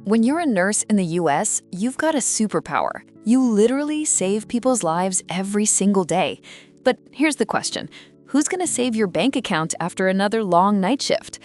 When you're a nurse in the US, you've got a superpower. You literally save people's lives every single day. But here's the question. Who's gonna save your bank account after another long night shift?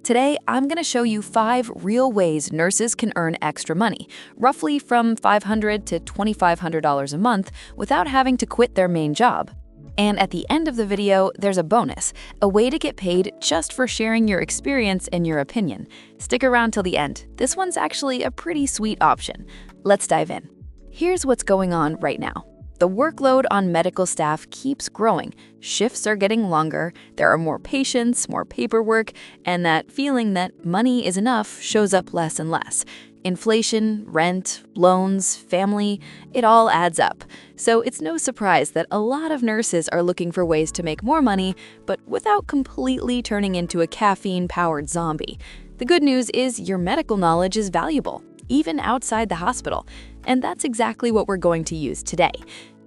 Today, I'm gonna show you 5 real ways nurses can earn extra money, roughly from $500 to $2,500 a month, without having to quit their main job. And at the end of the video, there's a bonus, a way to get paid just for sharing your experience and your opinion. Stick around till the end. This one's actually a pretty sweet option. Let's dive in. Here's what's going on right now. The workload on medical staff keeps growing. Shifts are getting longer, there are more patients, more paperwork, and that feeling that money is enough shows up less and less. Inflation, rent, loans, family, it all adds up. So it's no surprise that a lot of nurses are looking for ways to make more money, but without completely turning into a caffeine-powered zombie. The good news is your medical knowledge is valuable, even outside the hospital, and that's exactly what we're going to use today.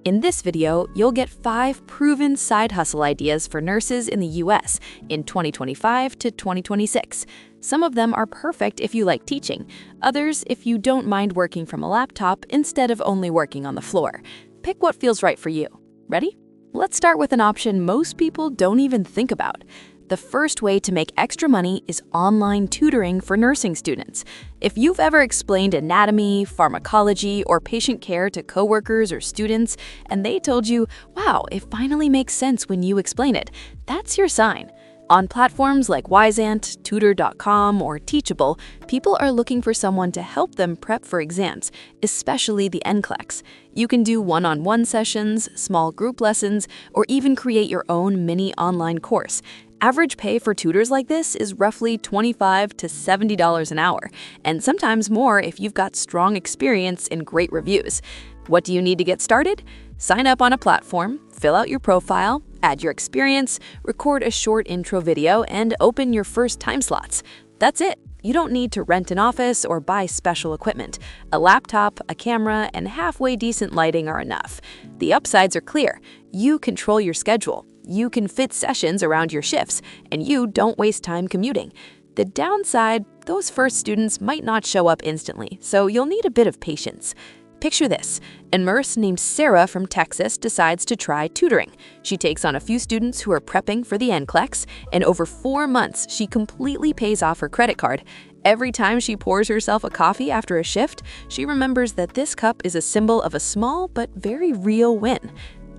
In this video, you'll get 5 proven side hustle ideas for nurses in the US in 2025 to 2026. Some of them are perfect if you like teaching, others if you don't mind working from a laptop instead of only working on the floor. Pick what feels right for you. Ready? Let's start with an option most people don't even think about. The first way to make extra money is online tutoring for nursing students. If you've ever explained anatomy, pharmacology, or patient care to coworkers or students, and they told you, wow, it finally makes sense when you explain it, that's your sign. On platforms like Wyzant, Tutor.com, or Teachable, people are looking for someone to help them prep for exams, especially the NCLEX. You can do one-on-one sessions, small group lessons, or even create your own mini online course. Average pay for tutors like this is roughly $25 to $70 an hour, and sometimes more if you've got strong experience and great reviews. What do you need to get started? Sign up on a platform, fill out your profile, add your experience, record a short intro video, and open your first time slots. That's it. You don't need to rent an office or buy special equipment. A laptop, a camera, and halfway decent lighting are enough. The upsides are clear. You control your schedule. You can fit sessions around your shifts, and you don't waste time commuting. The downside, those first students might not show up instantly, so you'll need a bit of patience. Picture this. A nurse named Sarah from Texas decides to try tutoring. She takes on a few students who are prepping for the NCLEX, and over 4 months, she completely pays off her credit card. Every time she pours herself a coffee after a shift, she remembers that this cup is a symbol of a small but very real win.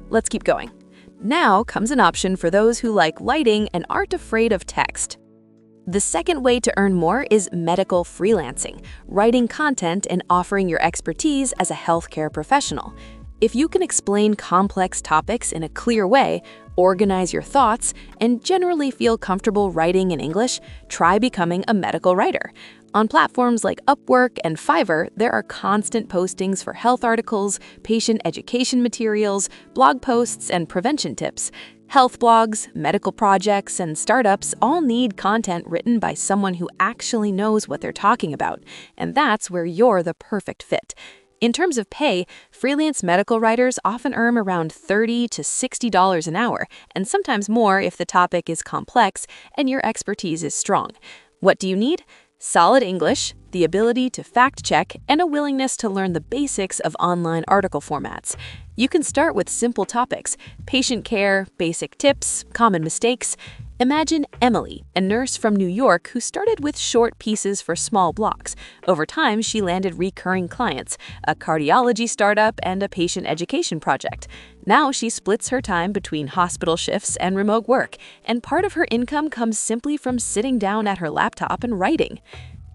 Let's keep going. Now comes an option for those who like lighting and aren't afraid of text. The second way to earn more is medical freelancing, writing content and offering your expertise as a healthcare professional. If you can explain complex topics in a clear way, organize your thoughts, and generally feel comfortable writing in English, try becoming a medical writer. On platforms like Upwork and Fiverr, there are constant postings for health articles, patient education materials, blog posts, and prevention tips. Health blogs, medical projects, and startups all need content written by someone who actually knows what they're talking about, and that's where you're the perfect fit. In terms of pay, freelance medical writers often earn around $30 to $60 an hour, and sometimes more if the topic is complex and your expertise is strong. What do you need? Solid English, the ability to fact-check, and a willingness to learn the basics of online article formats. You can start with simple topics: patient care, basic tips, common mistakes. Imagine Emily, a nurse from New York who started with short pieces for small blocks. Over time, she landed recurring clients, a cardiology startup, and a patient education project. Now she splits her time between hospital shifts and remote work, and part of her income comes simply from sitting down at her laptop and writing.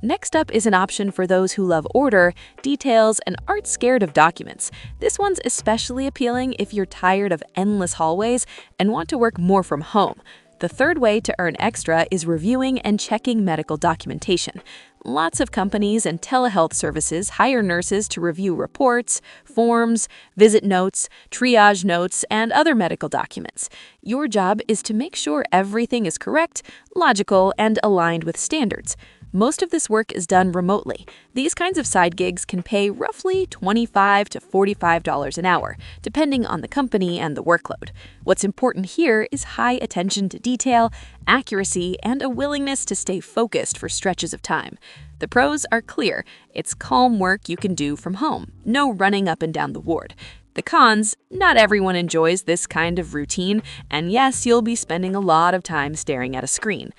Next up is an option for those who love order, details, and aren't scared of documents. This one's especially appealing if you're tired of endless hallways and want to work more from home. The third way to earn extra is reviewing and checking medical documentation. Lots of companies and telehealth services hire nurses to review reports, forms, visit notes, triage notes, and other medical documents. Your job is to make sure everything is correct, logical, and aligned with standards. Most of this work is done remotely. These kinds of side gigs can pay roughly $25 to $45 an hour, depending on the company and the workload. What's important here is high attention to detail, accuracy, and a willingness to stay focused for stretches of time. The pros are clear. It's calm work you can do from home, no running up and down the ward. The cons, not everyone enjoys this kind of routine, and yes, you'll be spending a lot of time staring at a screen.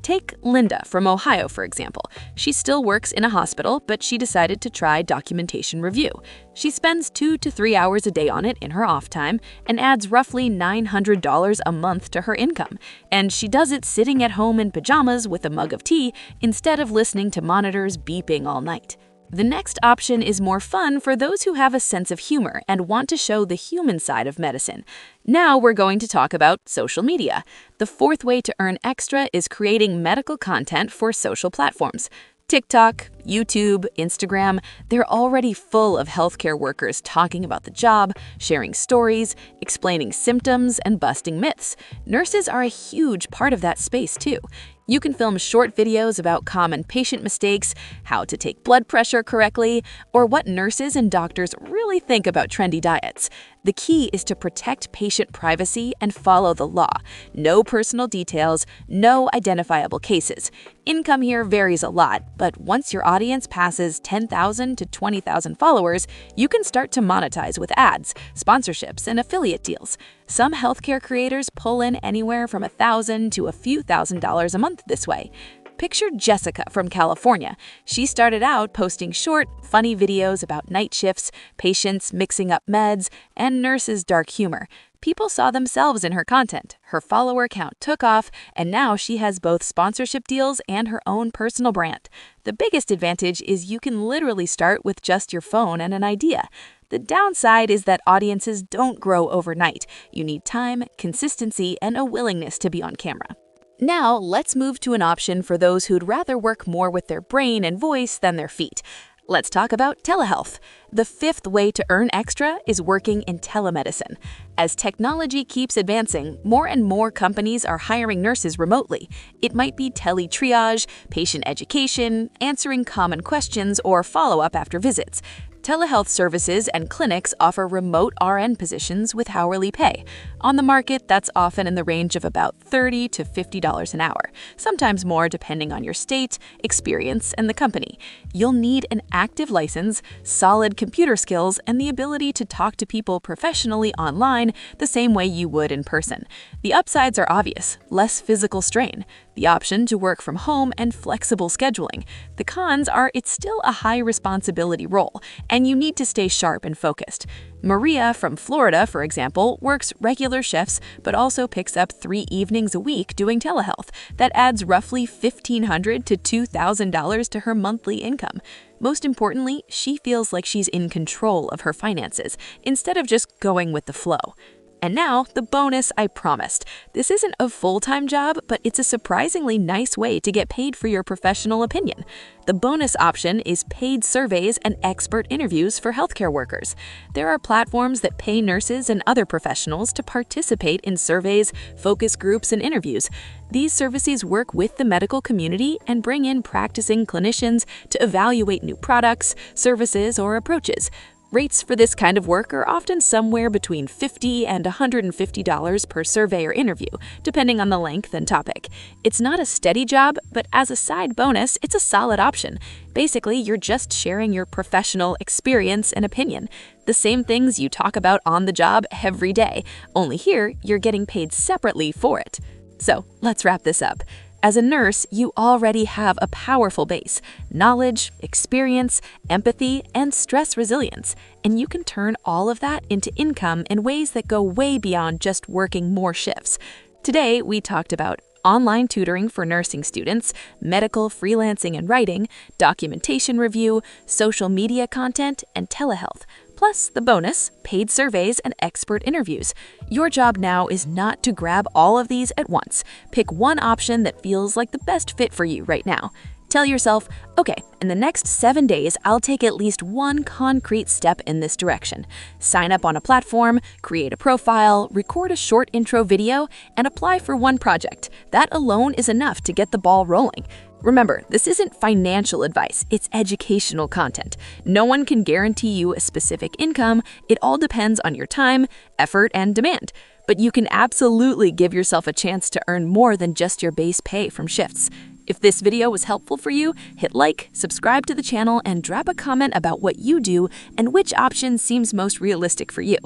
Take Linda from Ohio, for example. She still works in a hospital, but she decided to try documentation review. She spends 2 to 3 hours a day on it in her off time and adds roughly $900 a month to her income. And she does it sitting at home in pajamas with a mug of tea instead of listening to monitors beeping all night. The next option is more fun for those who have a sense of humor and want to show the human side of medicine. Now we're going to talk about social media. The fourth way to earn extra is creating medical content for social platforms. TikTok, YouTube, Instagram, they're already full of healthcare workers talking about the job, sharing stories, explaining symptoms, and busting myths. Nurses are a huge part of that space too. You can film short videos about common patient mistakes, how to take blood pressure correctly, or what nurses and doctors really think about trendy diets. The key is to protect patient privacy and follow the law. No personal details, no identifiable cases. Income here varies a lot, but once your audience passes 10,000 to 20,000 followers, you can start to monetize with ads, sponsorships, and affiliate deals. Some healthcare creators pull in anywhere from $1,000 to a few $1,000s a month this way. Picture Jessica from California. She started out posting short, funny videos about night shifts, patients mixing up meds, and nurses' dark humor. People saw themselves in her content. Her follower count took off, and now she has both sponsorship deals and her own personal brand. The biggest advantage is you can literally start with just your phone and an idea. The downside is that audiences don't grow overnight. You need time, consistency, and a willingness to be on camera. Now, let's move to an option for those who'd rather work more with their brain and voice than their feet. Let's talk about telehealth. The fifth way to earn extra is working in telemedicine. As technology keeps advancing, more and more companies are hiring nurses remotely. It might be tele-triage, patient education, answering common questions, or follow-up after visits. Telehealth services and clinics offer remote RN positions with hourly pay. On the market, that's often in the range of about $30 to $50 an hour, sometimes more depending on your state, experience, and the company. You'll need an active license, solid computer skills, and the ability to talk to people professionally online the same way you would in person. The upsides are obvious: less physical strain, the option to work from home, and flexible scheduling. The cons are it's still a high responsibility role, and you need to stay sharp and focused. Maria from Florida, for example, works regular shifts but also picks up 3 evenings a week doing telehealth. That adds roughly $1,500 to $2,000 to her monthly income. Most importantly, she feels like she's in control of her finances instead of just going with the flow. And now, the bonus I promised. This isn't a full-time job, but it's a surprisingly nice way to get paid for your professional opinion. The bonus option is paid surveys and expert interviews for healthcare workers. There are platforms that pay nurses and other professionals to participate in surveys, focus groups, and interviews. These services work with the medical community and bring in practicing clinicians to evaluate new products, services, or approaches. Rates for this kind of work are often somewhere between $50 and $150 per survey or interview, depending on the length and topic. It's not a steady job, but as a side bonus, it's a solid option. Basically, you're just sharing your professional experience and opinion. The same things you talk about on the job every day, only here you're getting paid separately for it. So let's wrap this up. As a nurse, you already have a powerful base: knowledge, experience, empathy, and stress resilience. And you can turn all of that into income in ways that go way beyond just working more shifts. Today, we talked about online tutoring for nursing students, medical freelancing and writing, documentation review, social media content, and telehealth. Plus the bonus, paid surveys and expert interviews. Your job now is not to grab all of these at once. Pick one option that feels like the best fit for you right now. Tell yourself, okay, in the next 7 days, I'll take at least one concrete step in this direction. Sign up on a platform, create a profile, record a short intro video, and apply for one project. That alone is enough to get the ball rolling. Remember, this isn't financial advice, it's educational content. No one can guarantee you a specific income. It all depends on your time, effort, and demand. But you can absolutely give yourself a chance to earn more than just your base pay from shifts. If this video was helpful for you, hit like, subscribe to the channel, and drop a comment about what you do and which option seems most realistic for you.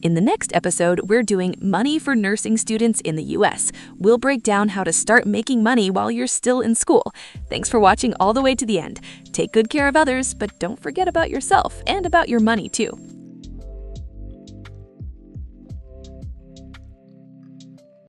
In the next episode, we're doing money for nursing students in the US. We'll break down how to start making money while you're still in school. Thanks for watching all the way to the end. Take good care of others, but don't forget about yourself and about your money too.